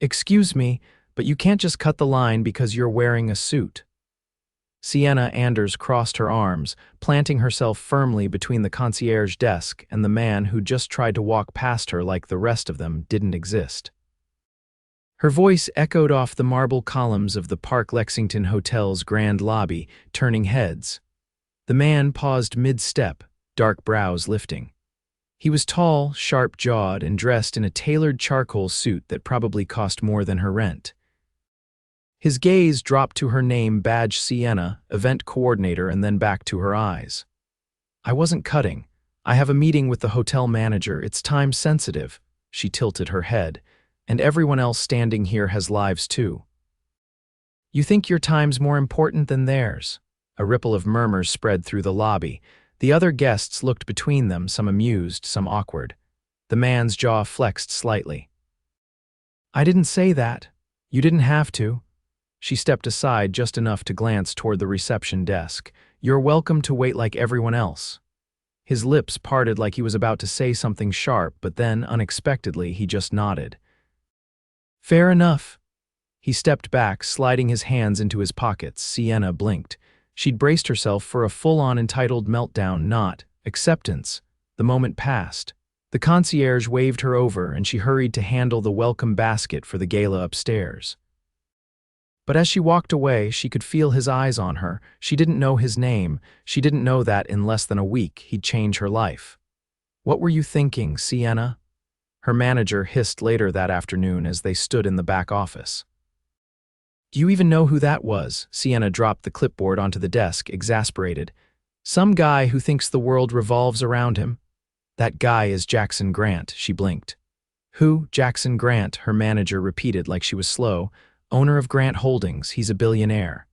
Excuse me, but you can't just cut the line because you're wearing a suit. Sienna Anders crossed her arms, planting herself firmly between the concierge desk and the man who just tried to walk past her like the rest of them didn't exist. Her voice echoed off the marble columns of the Park Lexington Hotel's grand lobby, turning heads. The man paused mid-step, dark brows lifting. He was tall, sharp-jawed, and dressed in a tailored charcoal suit that probably cost more than her rent. His gaze dropped to her name badge Sienna, event coordinator, and then back to her eyes. I wasn't cutting. I have a meeting with the hotel manager. It's time sensitive. She tilted her head. And everyone else standing here has lives too. You think your time's more important than theirs? A ripple of murmurs spread through the lobby. The other guests looked between them, some amused, some awkward. The man's jaw flexed slightly. I didn't say that. You didn't have to. She stepped aside just enough to glance toward the reception desk. You're welcome to wait like everyone else. His lips parted like he was about to say something sharp, but then, unexpectedly, he just nodded. Fair enough. He stepped back, sliding his hands into his pockets. Sienna blinked. She'd braced herself for a full-on entitled meltdown, not acceptance. The moment passed. The concierge waved her over, and she hurried to handle the welcome basket for the gala upstairs. But as she walked away, she could feel his eyes on her. She didn't know his name. She didn't know that in less than a week he'd change her life. What were you thinking, Sienna? Her manager hissed later that afternoon as they stood in the back office. Do you even know who that was? Sienna dropped the clipboard onto the desk, exasperated. Some guy who thinks the world revolves around him. That guy is Jackson Grant, she blinked. Who? Jackson Grant, her manager repeated like she was slow. Owner of Grant Holdings, he's a billionaire.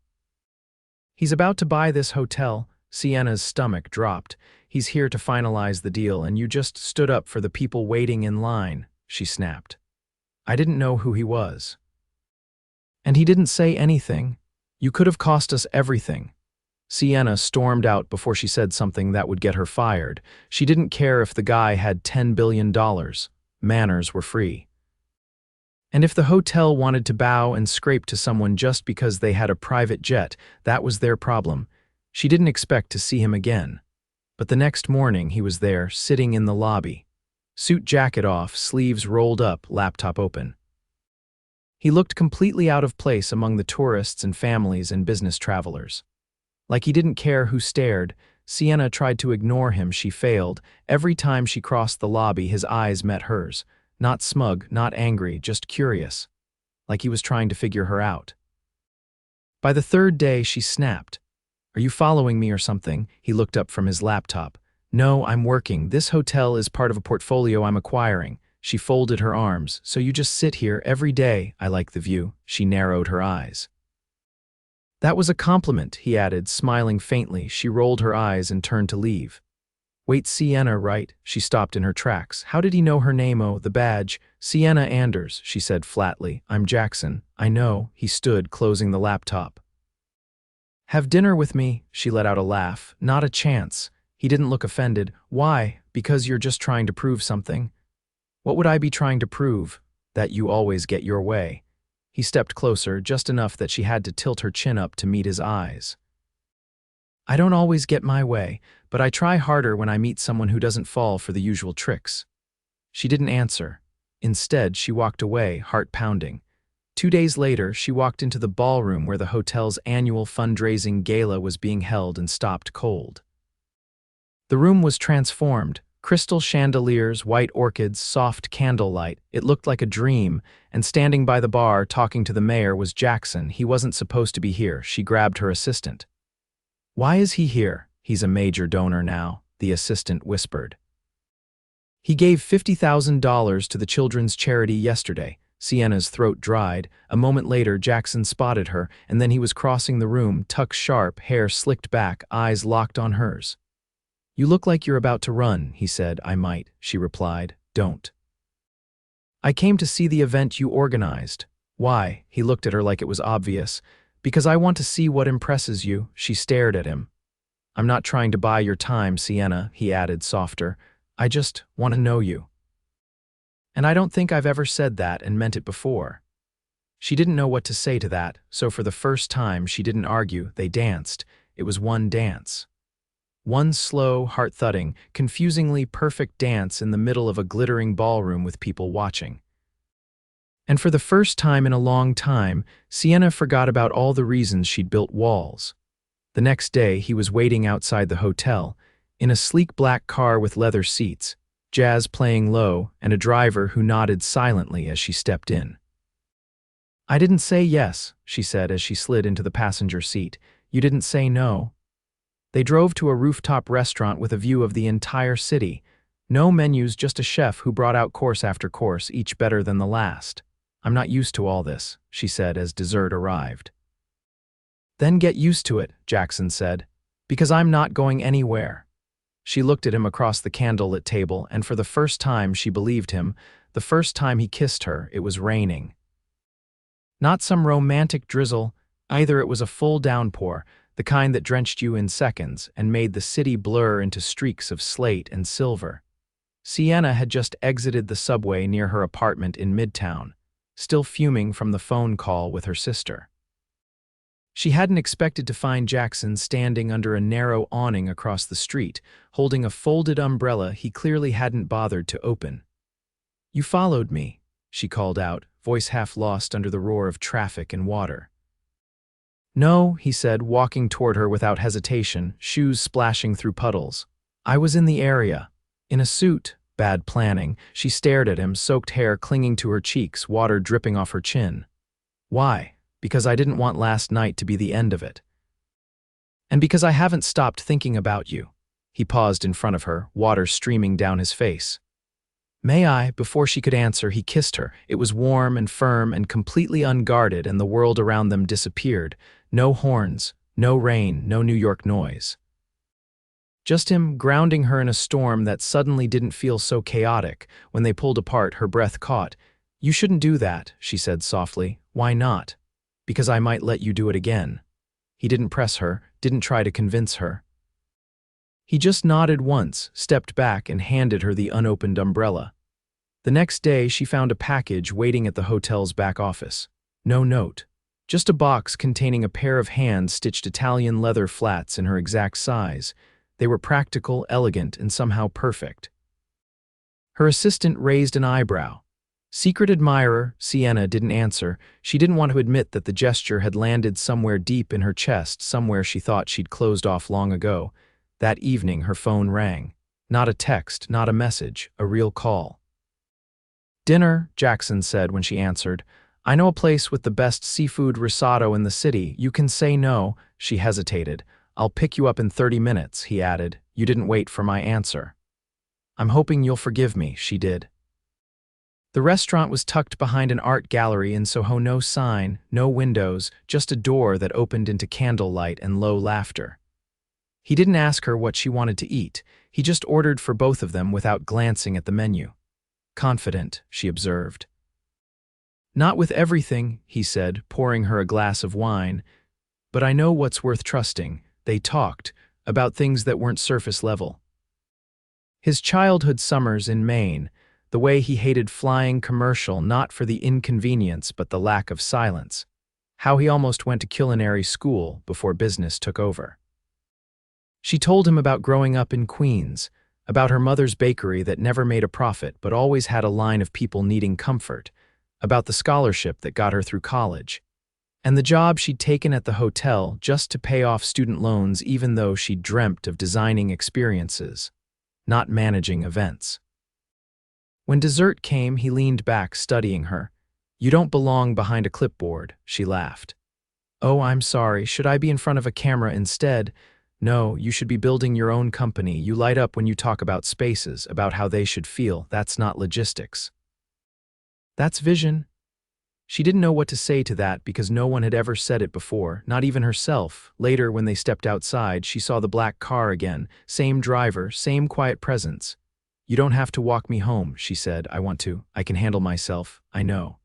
He's about to buy this hotel. Sienna's stomach dropped. He's here to finalize the deal, and you just stood up for the people waiting in line, she snapped. I didn't know who he was. And he didn't say anything. You could have cost us everything. Sienna stormed out before she said something that would get her fired. She didn't care if the guy had $10 billion. Manners were free. And if the hotel wanted to bow and scrape to someone just because they had a private jet, that was their problem. She didn't expect to see him again. But the next morning he was there, sitting in the lobby. Suit jacket off, sleeves rolled up, laptop open. He looked completely out of place among the tourists and families and business travelers. Like he didn't care who stared. Sienna tried to ignore him. She failed. Every time she crossed the lobby, his eyes met hers. Not smug, not angry, just curious. Like he was trying to figure her out. By the third day, she snapped. Are you following me or something? He looked up from his laptop. No, I'm working. This hotel is part of a portfolio I'm acquiring. She folded her arms. So you just sit here every day. I like the view. She narrowed her eyes. That was a compliment, he added, smiling faintly. She rolled her eyes and turned to leave. Wait, Sienna, right? She stopped in her tracks. How did he know her name? Oh, the badge. Sienna Anders, she said flatly. I'm Jackson. I know. He stood, closing the laptop. Have dinner with me? She let out a laugh. Not a chance. He didn't look offended. Why? Because you're just trying to prove something? What would I be trying to prove? That you always get your way. He stepped closer, just enough that she had to tilt her chin up to meet his eyes. I don't always get my way, but I try harder when I meet someone who doesn't fall for the usual tricks. She didn't answer. Instead, she walked away, heart pounding. 2 days later, she walked into the ballroom where the hotel's annual fundraising gala was being held and stopped cold. The room was transformed. Crystal chandeliers, white orchids, soft candlelight. It looked like a dream, and standing by the bar talking to the mayor was Jackson. He wasn't supposed to be here. She grabbed her assistant. Why is he here? He's a major donor now, the assistant whispered. He gave $50,000 to the children's charity yesterday. Sienna's throat dried. A moment later, Jackson spotted her, and then he was crossing the room, tuck sharp, hair slicked back, eyes locked on hers. You look like you're about to run, he said. I might, she replied. Don't. I came to see the event you organized. Why? He looked at her like it was obvious. Because I want to see what impresses you. She stared at him. I'm not trying to buy your time, Sienna, he added, softer. I just want to know you. And I don't think I've ever said that and meant it before. She didn't know what to say to that, so for the first time she didn't argue, they danced. It was one dance. One slow, heart-thudding, confusingly perfect dance in the middle of a glittering ballroom with people watching. And for the first time in a long time, Sienna forgot about all the reasons she'd built walls. The next day, he was waiting outside the hotel, in a sleek black car with leather seats, jazz playing low, and a driver who nodded silently as she stepped in. "I didn't say yes," she said as she slid into the passenger seat. "You didn't say no." They drove to a rooftop restaurant with a view of the entire city. No menus, just a chef who brought out course after course, each better than the last. "I'm not used to all this," she said as dessert arrived. "Then get used to it," Jackson said, "because I'm not going anywhere." She looked at him across the candlelit table, and for the first time she believed him. The first time he kissed her, it was raining. Not some romantic drizzle, either. It was a full downpour, the kind that drenched you in seconds and made the city blur into streaks of slate and silver. Sienna had just exited the subway near her apartment in Midtown, still fuming from the phone call with her sister. She hadn't expected to find Jackson standing under a narrow awning across the street, holding a folded umbrella he clearly hadn't bothered to open. "You followed me," she called out, voice half lost under the roar of traffic and water. "No," he said, walking toward her without hesitation, shoes splashing through puddles. "I was in the area. In a suit." Bad planning. She stared at him, soaked hair clinging to her cheeks, water dripping off her chin. "Why?" "Because I didn't want last night to be the end of it. And because I haven't stopped thinking about you." He paused in front of her, water streaming down his face. "May I?" Before she could answer, he kissed her. It was warm and firm and completely unguarded, and the world around them disappeared. No horns, no rain, no New York noise. Just him grounding her in a storm that suddenly didn't feel so chaotic. When they pulled apart, her breath caught. "You shouldn't do that," she said softly. "Why not?" "Because I might let you do it again." He didn't press her, didn't try to convince her. He just nodded once, stepped back, and handed her the unopened umbrella. The next day, she found a package waiting at the hotel's back office. No note. Just a box containing a pair of hand-stitched Italian leather flats in her exact size. They were practical, elegant, and somehow perfect. Her assistant raised an eyebrow. Secret admirer, Sienna didn't answer. She didn't want to admit that the gesture had landed somewhere deep in her chest, somewhere she thought she'd closed off long ago. That evening, her phone rang. Not a text, not a message, a real call. "Dinner," Jackson said when she answered. "I know a place with the best seafood risotto in the city. You can say no." She hesitated. "I'll pick you up in 30 minutes, he added. "You didn't wait for my answer." "I'm hoping you'll forgive me," she did. The restaurant was tucked behind an art gallery in Soho. No sign, no windows, just a door that opened into candlelight and low laughter. He didn't ask her what she wanted to eat. He just ordered for both of them without glancing at the menu. "Confident," she observed. "Not with everything," he said, pouring her a glass of wine. "But I know what's worth trusting." They talked about things that weren't surface level. His childhood summers in Maine, the way he hated flying commercial, not for the inconvenience but the lack of silence. How he almost went to culinary school before business took over. She told him about growing up in Queens, about her mother's bakery that never made a profit but always had a line of people needing comfort, about the scholarship that got her through college, and the job she'd taken at the hotel just to pay off student loans, even though she'd dreamt of designing experiences, not managing events. When dessert came, he leaned back, studying her. "You don't belong behind a clipboard," she laughed. "Oh, I'm sorry. Should I be in front of a camera instead?" "No, you should be building your own company. You light up when you talk about spaces, about how they should feel. That's not logistics. That's vision." She didn't know what to say to that because no one had ever said it before, not even herself. Later, when they stepped outside, she saw the black car again. Same driver, same quiet presence. "You don't have to walk me home," she said. "I want to. I can handle myself. I know."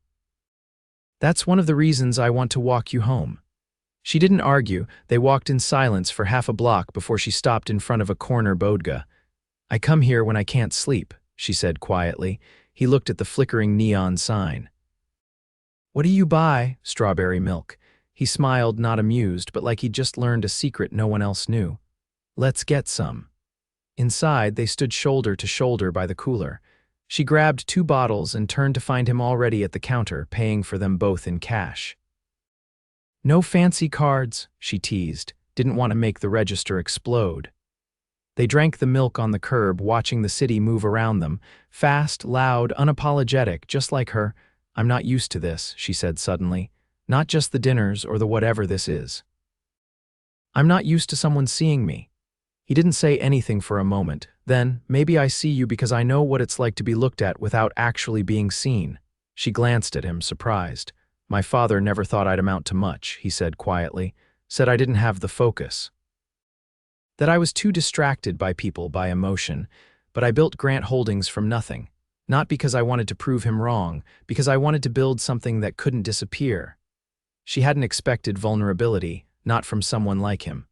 "That's one of the reasons I want to walk you home." She didn't argue. They walked in silence for half a block before she stopped in front of a corner bodega. "I come here when I can't sleep," she said quietly. He looked at the flickering neon sign. "What do you buy?" "Strawberry milk." He smiled, not amused, but like he'd just learned a secret no one else knew. "Let's get some." Inside, they stood shoulder to shoulder by the cooler. She grabbed 2 bottles and turned to find him already at the counter, paying for them both in cash. "No fancy cards," she teased, didn't want to make the register explode. They drank the milk on the curb, watching the city move around them, fast, loud, unapologetic, just like her. "I'm not used to this," she said suddenly. "Not just the dinners or the whatever this is. I'm not used to someone seeing me." He didn't say anything for a moment. Then, "Maybe I see you because I know what it's like to be looked at without actually being seen." She glanced at him, surprised. "My father never thought I'd amount to much," he said quietly. "Said I didn't have the focus. That I was too distracted by people, by emotion. But I built Grant Holdings from nothing. Not because I wanted to prove him wrong, because I wanted to build something that couldn't disappear." She hadn't expected vulnerability, not from someone like him.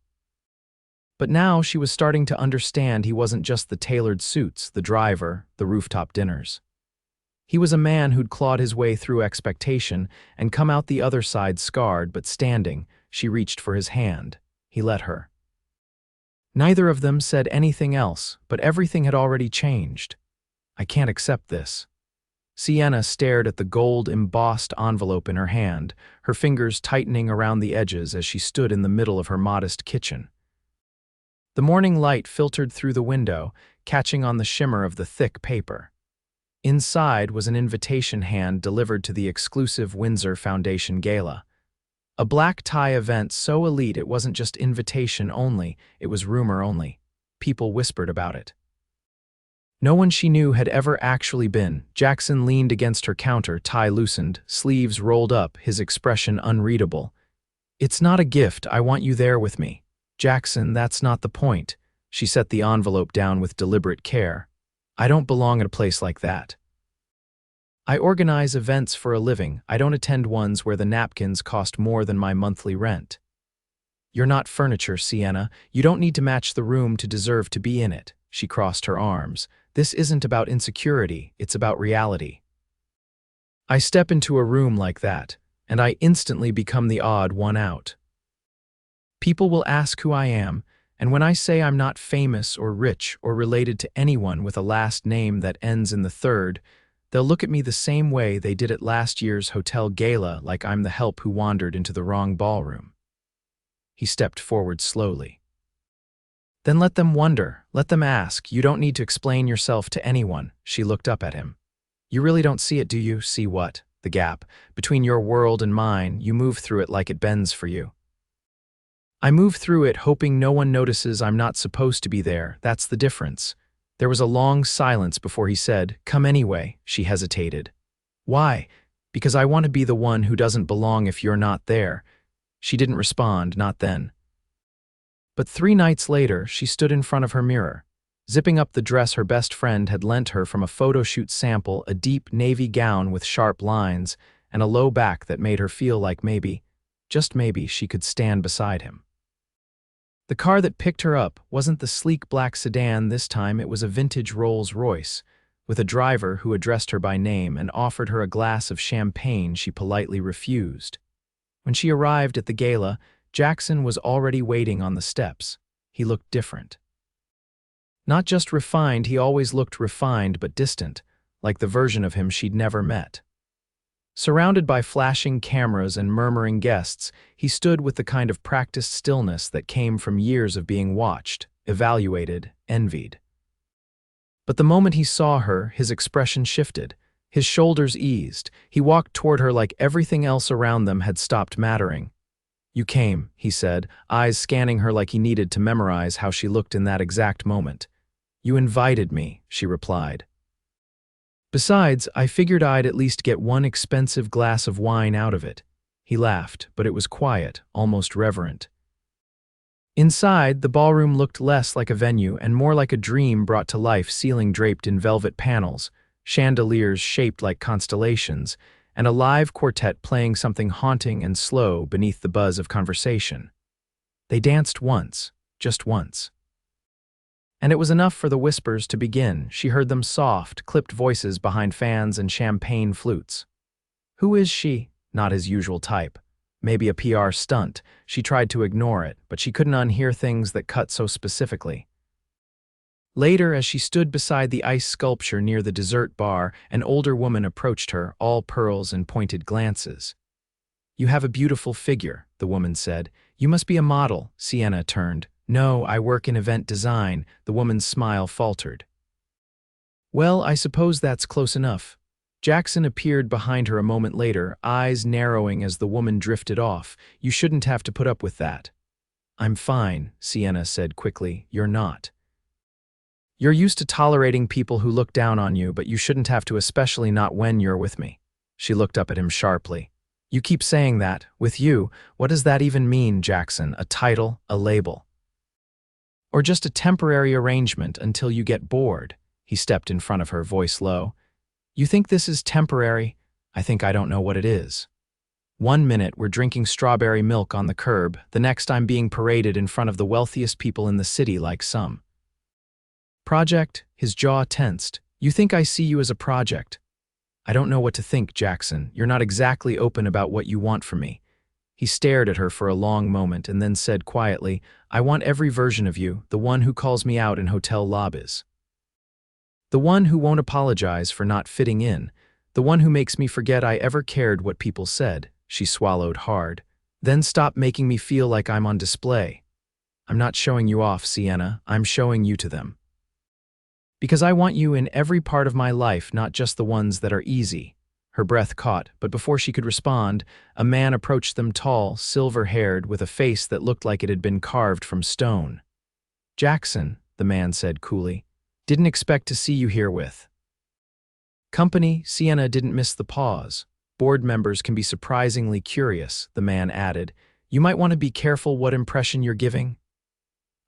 But now she was starting to understand he wasn't just the tailored suits, the driver, the rooftop dinners. He was a man who'd clawed his way through expectation and come out the other side scarred but standing. She reached for his hand. He let her. Neither of them said anything else, but everything had already changed. "I can't accept this." Sienna stared at the gold-embossed envelope in her hand, her fingers tightening around the edges as she stood in the middle of her modest kitchen. The morning light filtered through the window, catching on the shimmer of the thick paper. Inside was an invitation hand delivered to the exclusive Windsor Foundation Gala. A black tie event so elite it wasn't just invitation only, it was rumor only. People whispered about it. No one she knew had ever actually been. Jackson leaned against her counter, tie loosened, sleeves rolled up, his expression unreadable. "It's not a gift, I want you there with me." "Jackson, that's not the point." She set the envelope down with deliberate care. "I don't belong at a place like that. I organize events for a living. I don't attend ones where the napkins cost more than my monthly rent." "You're not furniture, Sienna. You don't need to match the room to deserve to be in it." She crossed her arms. "This isn't about insecurity, it's about reality. I step into a room like that, and I instantly become the odd one out. People will ask who I am, and when I say I'm not famous or rich or related to anyone with a last name that ends in the third, they'll look at me the same way they did at last year's hotel gala, like I'm the help who wandered into the wrong ballroom." He stepped forward slowly. "Then let them wonder, let them ask. You don't need to explain yourself to anyone." She looked up at him. "You really don't see it, do you?" "See what?" "The gap. Between your world and mine, you move through it like it bends for you. I move through it hoping no one notices I'm not supposed to be there. That's the difference." There was a long silence before he said, "Come anyway." She hesitated. "Why?" "Because I want to be the one who doesn't belong if you're not there." She didn't respond, not then. But 3 nights later, she stood in front of her mirror, zipping up the dress her best friend had lent her from a photo shoot sample, a deep navy gown with sharp lines, and a low back that made her feel like maybe, just maybe, she could stand beside him. The car that picked her up wasn't the sleek black sedan this time, it was a vintage Rolls-Royce, with a driver who addressed her by name and offered her a glass of champagne she politely refused. When she arrived at the gala, Jackson was already waiting on the steps. He looked different. Not just refined, he always looked refined but distant, like the version of him she'd never met. Surrounded by flashing cameras and murmuring guests, he stood with the kind of practiced stillness that came from years of being watched, evaluated, envied. But the moment he saw her, his expression shifted. His shoulders eased. He walked toward her like everything else around them had stopped mattering. "You came," he said, eyes scanning her like he needed to memorize how she looked in that exact moment. "You invited me," she replied. "Besides, I figured I'd at least get one expensive glass of wine out of it." He laughed, but it was quiet, almost reverent. Inside, the ballroom looked less like a venue and more like a dream brought to life, ceiling draped in velvet panels, chandeliers shaped like constellations, and a live quartet playing something haunting and slow beneath the buzz of conversation. They danced once, just once. And it was enough for the whispers to begin. She heard them soft, clipped voices behind fans and champagne flutes. "Who is she?" not his usual type. Maybe a PR stunt. She tried to ignore it, but she couldn't unhear things that cut so specifically. Later, as she stood beside the ice sculpture near the dessert bar, an older woman approached her, all pearls and pointed glances. "You have a beautiful figure," the woman said. "You must be a model." Sienna turned. "No, I work in event design." The woman's smile faltered. "Well, I suppose that's close enough." Jackson appeared behind her a moment later, eyes narrowing as the woman drifted off. "You shouldn't have to put up with that." "I'm fine," Sienna said quickly. "You're not. You're used to tolerating people who look down on you, but you shouldn't have to, especially not when you're with me." She looked up at him sharply. "You keep saying that. With you, what does that even mean, Jackson? A title, a label? Or just a temporary arrangement until you get bored?" He stepped in front of her, voice low. "You think this is temporary? I think I don't know what it is. One minute we're drinking strawberry milk on the curb, the next I'm being paraded in front of the wealthiest people in the city like some project." His jaw tensed. "You think I see you as a project?" "I don't know what to think, Jackson. You're not exactly open about what you want from me." He stared at her for a long moment and then said quietly, "I want every version of you, the one who calls me out in hotel lobbies. The one who won't apologize for not fitting in. The one who makes me forget I ever cared what people said." She swallowed hard. "Then stop making me feel like I'm on display. I'm not showing you off, Sienna. I'm showing you to them. Because I want you in every part of my life, not just the ones that are easy." Her breath caught, but before she could respond, a man approached them, tall, silver-haired, with a face that looked like it had been carved from stone. "Jackson," the man said coolly, "didn't expect to see you here with company." Sienna didn't miss the pause. "Board members can be surprisingly curious," the man added. "You might want to be careful what impression you're giving."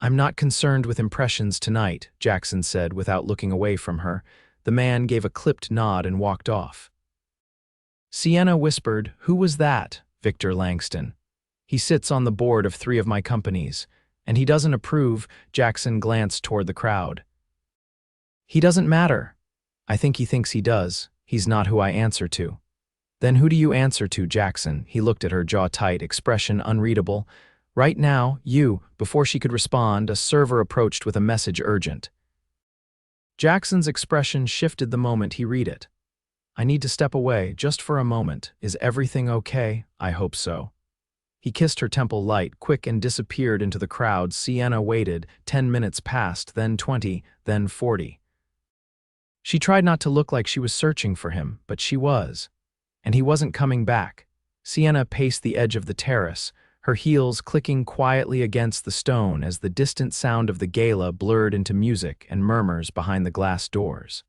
"I'm not concerned with impressions tonight," Jackson said without looking away from her. The man gave a clipped nod and walked off. Sienna whispered, "Who was that?" "Victor Langston. He sits on the board of 3 of my companies. And he doesn't approve." Jackson glanced toward the crowd. "He doesn't matter." "I think he thinks he does. He's not who I answer to." "Then who do you answer to, Jackson?" He looked at her, jaw tight, expression unreadable. "Right now, you." Before she could respond, a server approached with a message, urgent. Jackson's expression shifted the moment he read it. "I need to step away, just for a moment. Is everything okay?" "I hope so." He kissed her temple light, quick, and disappeared into the crowd. Sienna waited. 10 minutes passed, then 20, then 40. She tried not to look like she was searching for him, but she was. And he wasn't coming back. Sienna paced the edge of the terrace, her heels clicking quietly against the stone as the distant sound of the gala blurred into music and murmurs behind the glass doors.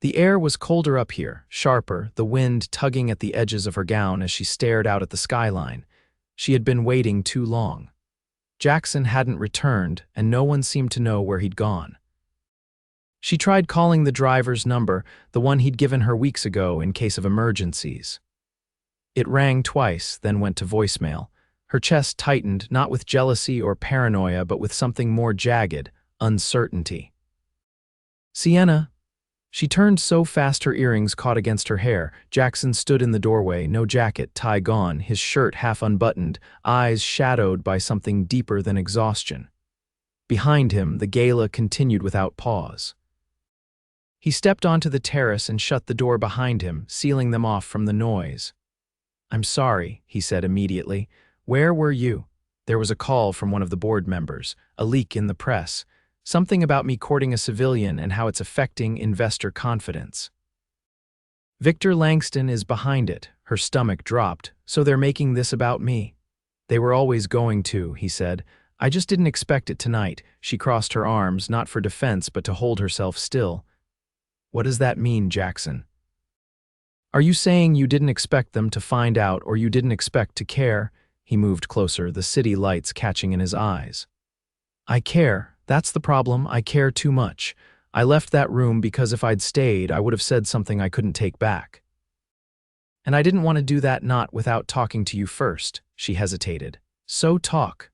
The air was colder up here, sharper, the wind tugging at the edges of her gown as she stared out at the skyline. She had been waiting too long. Jackson hadn't returned, and no one seemed to know where he'd gone. She tried calling the driver's number, the one he'd given her weeks ago in case of emergencies. It rang twice, then went to voicemail. Her chest tightened, not with jealousy or paranoia, but with something more jagged, uncertainty. "Sienna." She turned so fast her earrings caught against her hair. Jackson stood in the doorway, no jacket, tie gone, his shirt half unbuttoned, eyes shadowed by something deeper than exhaustion. Behind him, the gala continued without pause. He stepped onto the terrace and shut the door behind him, sealing them off from the noise. "I'm sorry," he said immediately. "Where were you?" "There was a call from one of the board members, a leak in the press. Something about me courting a civilian and how it's affecting investor confidence. Victor Langston is behind it." Her stomach dropped. "So they're making this about me?" "They were always going to," he said. "I just didn't expect it tonight." She crossed her arms, not for defense, but to hold herself still. "What does that mean, Jackson? Are you saying you didn't expect them to find out, or you didn't expect to care?" He moved closer, the city lights catching in his eyes. "I care. That's the problem. I care too much. I left that room because if I'd stayed, I would have said something I couldn't take back. And I didn't want to do that not without talking to you first." She hesitated. "So talk."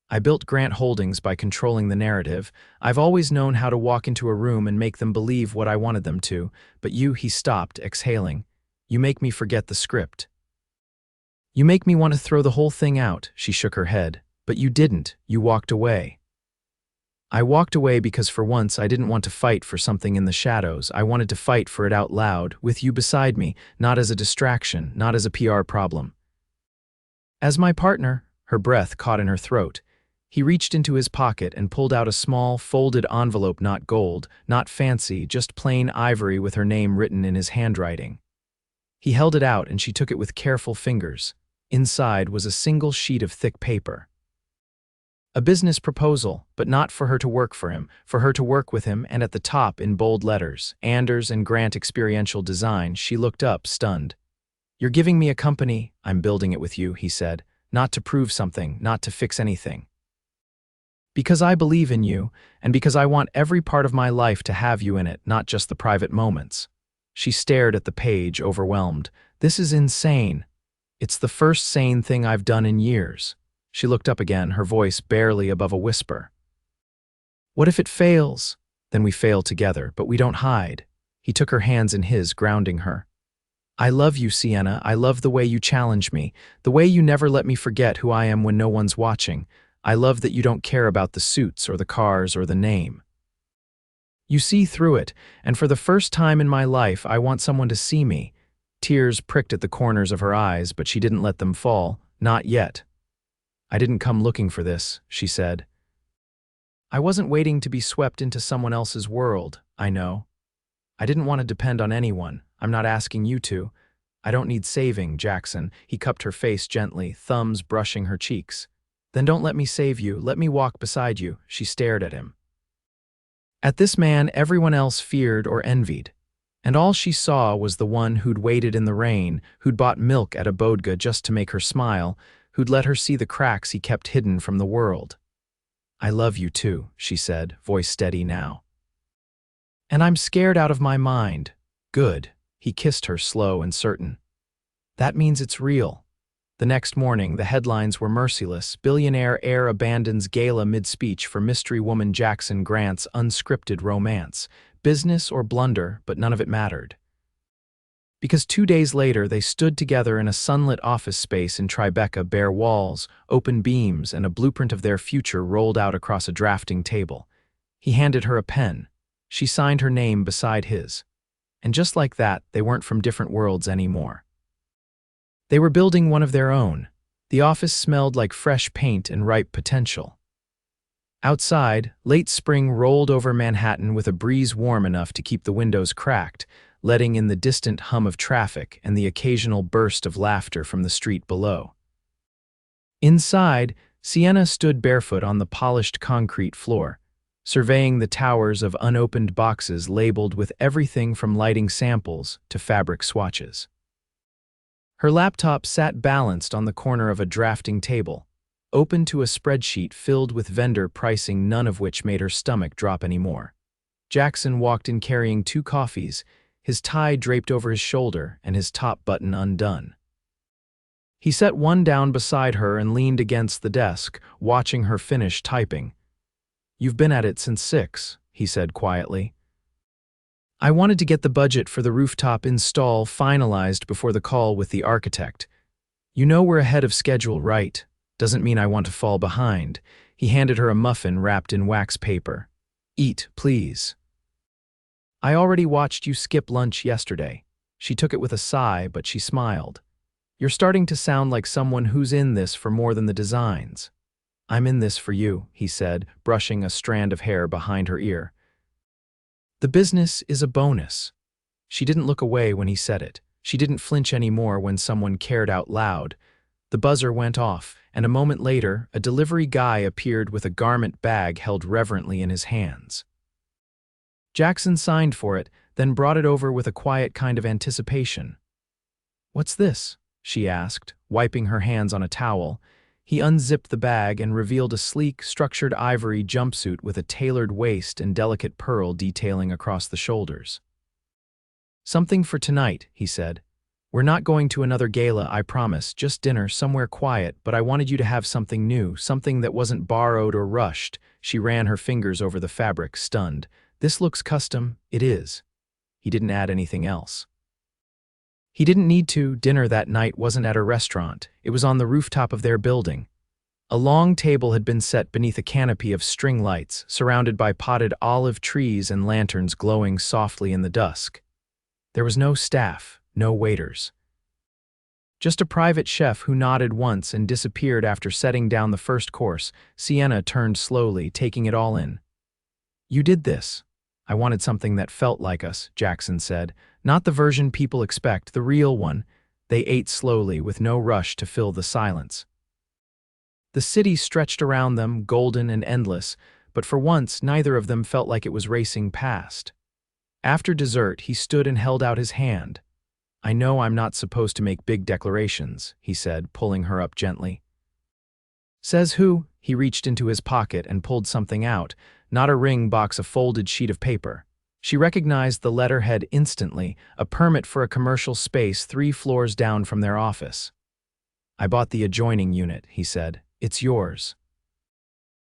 "I built Grant Holdings by controlling the narrative. I've always known how to walk into a room and make them believe what I wanted them to. But you," he stopped, exhaling. You make me forget the script. You make me want to throw the whole thing out, she shook her head. But you didn't, you walked away. I walked away because for once I didn't want to fight for something in the shadows. I wanted to fight for it out loud, with you beside me, not as a distraction, not as a PR problem. As my partner, her breath caught in her throat, he reached into his pocket and pulled out a small, folded envelope, not gold, not fancy, just plain ivory with her name written in his handwriting. He held it out and she took it with careful fingers. Inside was a single sheet of thick paper. A business proposal, but not for her to work for him, for her to work with him, and at the top in bold letters, Anders and Grant Experiential Design. She looked up, stunned. You're giving me a company, I'm building it with you, he said, not to prove something, not to fix anything. Because I believe in you, and because I want every part of my life to have you in it, not just the private moments. She stared at the page, overwhelmed. This is insane. It's the first sane thing I've done in years. She looked up again, her voice barely above a whisper. What if it fails? Then we fail together, but we don't hide. He took her hands in his, grounding her. I love you, Sienna. I love the way you challenge me, the way you never let me forget who I am when no one's watching. I love that you don't care about the suits or the cars or the name. You see through it, and for the first time in my life, I want someone to see me. Tears pricked at the corners of her eyes, but she didn't let them fall. Not yet. I didn't come looking for this, she said. I wasn't waiting to be swept into someone else's world, I know. I didn't want to depend on anyone. I'm not asking you to. I don't need saving, Jackson. He cupped her face gently, thumbs brushing her cheeks. Then don't let me save you. Let me walk beside you. She stared at him. At this man, everyone else feared or envied. And all she saw was the one who'd waited in the rain, who'd bought milk at a bodega just to make her smile, who'd let her see the cracks he kept hidden from the world. I love you too, she said, voice steady now. And I'm scared out of my mind. Good. He kissed her, slow and certain. That means it's real. The next morning, the headlines were merciless. Billionaire heir abandons gala mid-speech for mystery woman Jackson Grant's unscripted romance. Business or blunder, but none of it mattered. Because 2 days later, they stood together in a sunlit office space in Tribeca, bare walls, open beams, and a blueprint of their future rolled out across a drafting table. He handed her a pen. She signed her name beside his. And just like that, they weren't from different worlds anymore. They were building one of their own. The office smelled like fresh paint and ripe potential. Outside, late spring rolled over Manhattan with a breeze warm enough to keep the windows cracked, letting in the distant hum of traffic and the occasional burst of laughter from the street below. Inside, Sienna stood barefoot on the polished concrete floor, surveying the towers of unopened boxes labeled with everything from lighting samples to fabric swatches. Her laptop sat balanced on the corner of a drafting table, open to a spreadsheet filled with vendor pricing, none of which made her stomach drop anymore. Jackson walked in carrying 2 coffees, his tie draped over his shoulder and his top button undone. He set one down beside her and leaned against the desk, watching her finish typing. You've been at it since 6, he said quietly. I wanted to get the budget for the rooftop install finalized before the call with the architect. You know we're ahead of schedule, right? Doesn't mean I want to fall behind. He handed her a muffin wrapped in wax paper. Eat, please. I already watched you skip lunch yesterday. She took it with a sigh, but she smiled. You're starting to sound like someone who's in this for more than the designs. I'm in this for you, he said, brushing a strand of hair behind her ear. The business is a bonus. She didn't look away when he said it. She didn't flinch anymore when someone cared out loud. The buzzer went off, and a moment later, a delivery guy appeared with a garment bag held reverently in his hands. Jackson signed for it, then brought it over with a quiet kind of anticipation. What's this? She asked, wiping her hands on a towel. He unzipped the bag and revealed a sleek, structured ivory jumpsuit with a tailored waist and delicate pearl detailing across the shoulders. Something for tonight, he said. We're not going to another gala, I promise, just dinner, somewhere quiet, but I wanted you to have something new, something that wasn't borrowed or rushed. She ran her fingers over the fabric, stunned. This looks custom. It is. He didn't add anything else. He didn't need to. Dinner that night wasn't at a restaurant. It was on the rooftop of their building. A long table had been set beneath a canopy of string lights, surrounded by potted olive trees and lanterns glowing softly in the dusk. There was no staff, no waiters. Just a private chef who nodded once and disappeared after setting down the first course. Sienna turned slowly, taking it all in. "You did this." "I wanted something that felt like us," Jackson said. "Not the version people expect, the real one." They ate slowly, with no rush to fill the silence. The city stretched around them, golden and endless, but for once neither of them felt like it was racing past. After dessert, he stood and held out his hand. "I know I'm not supposed to make big declarations," he said, pulling her up gently. "Says who?" He reached into his pocket and pulled something out, not a ring box, a folded sheet of paper. She recognized the letterhead instantly, a permit for a commercial space 3 floors down from their office. "I bought the adjoining unit," he said. "It's yours.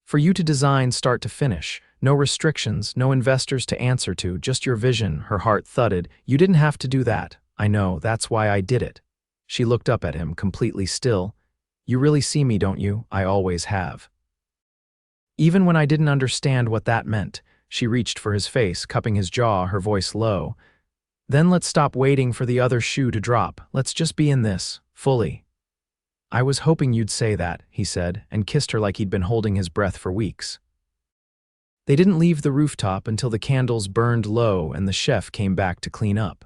For you to design start to finish. No restrictions, no investors to answer to, just your vision." Her heart thudded. "You didn't have to do that." "I know, that's why I did it." She looked up at him, completely still. "You really see me, don't you? I always have." Even when I didn't understand what that meant, she reached for his face, cupping his jaw, her voice low. "Then let's stop waiting for the other shoe to drop. Let's just be in this, fully." "I was hoping you'd say that," he said, and kissed her like he'd been holding his breath for weeks. They didn't leave the rooftop until the candles burned low and the chef came back to clean up.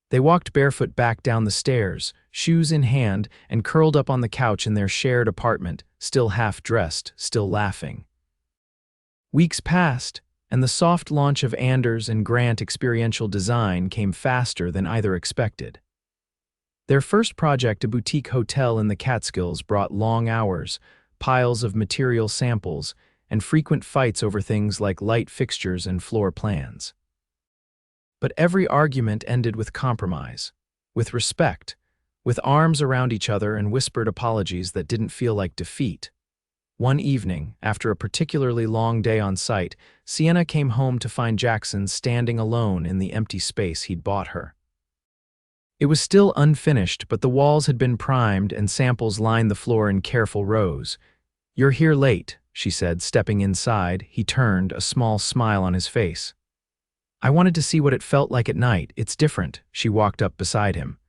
They walked barefoot back down the stairs, shoes in hand, and curled up on the couch in their shared apartment, still half-dressed, still laughing. Weeks passed, and the soft launch of Anders and Grant Experiential Design came faster than either expected. Their first project, a boutique hotel in the Catskills, brought long hours, piles of material samples, and frequent fights over things like light fixtures and floor plans. But every argument ended with compromise, with respect, with arms around each other and whispered apologies that didn't feel like defeat. One evening, after a particularly long day on site, Sienna came home to find Jackson standing alone in the empty space he'd bought her. It was still unfinished, but the walls had been primed and samples lined the floor in careful rows. "You're here late," she said, stepping inside. He turned, a small smile on his face. "I wanted to see what it felt like at night. It's different." She walked up beside him.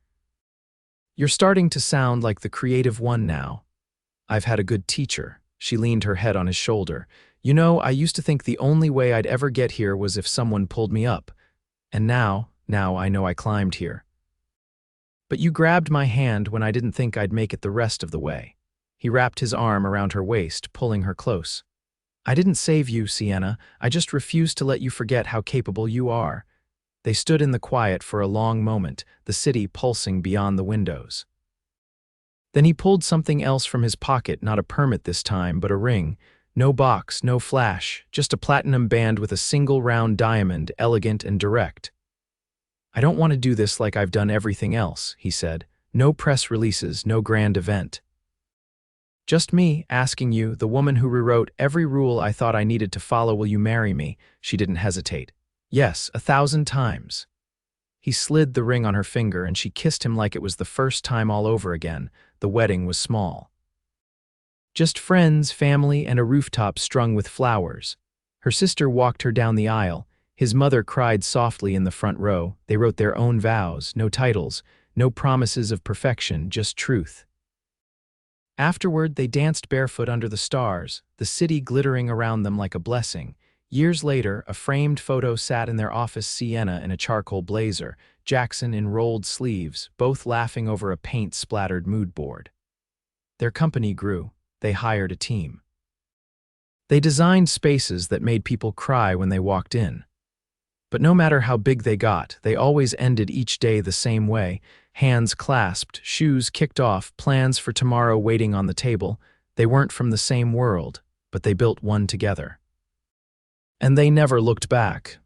"You're starting to sound like the creative one now." "I've had a good teacher." She leaned her head on his shoulder. "You know, I used to think the only way I'd ever get here was if someone pulled me up. And now I know I climbed here. But you grabbed my hand when I didn't think I'd make it the rest of the way." He wrapped his arm around her waist, pulling her close. "I didn't save you, Sienna. I just refused to let you forget how capable you are." They stood in the quiet for a long moment, the city pulsing beyond the windows. Then he pulled something else from his pocket, not a permit this time, but a ring. No box, no flash, just a platinum band with a single round diamond, elegant and direct. "I don't want to do this like I've done everything else," he said. "No press releases, no grand event. Just me asking you, the woman who rewrote every rule I thought I needed to follow, will you marry me?" She didn't hesitate. "Yes, 1,000 times." He slid the ring on her finger and she kissed him like it was the first time all over again. The wedding was small. Just friends, family, and a rooftop strung with flowers. Her sister walked her down the aisle. His mother cried softly in the front row. They wrote their own vows, no titles, no promises of perfection, just truth. Afterward, they danced barefoot under the stars, the city glittering around them like a blessing. Years later, a framed photo sat in their office, Sienna in a charcoal blazer, Jackson in rolled sleeves, both laughing over a paint-splattered mood board. Their company grew. They hired a team. They designed spaces that made people cry when they walked in. But no matter how big they got, they always ended each day the same way, hands clasped, shoes kicked off, plans for tomorrow waiting on the table. They weren't from the same world, but they built one together. And they never looked back.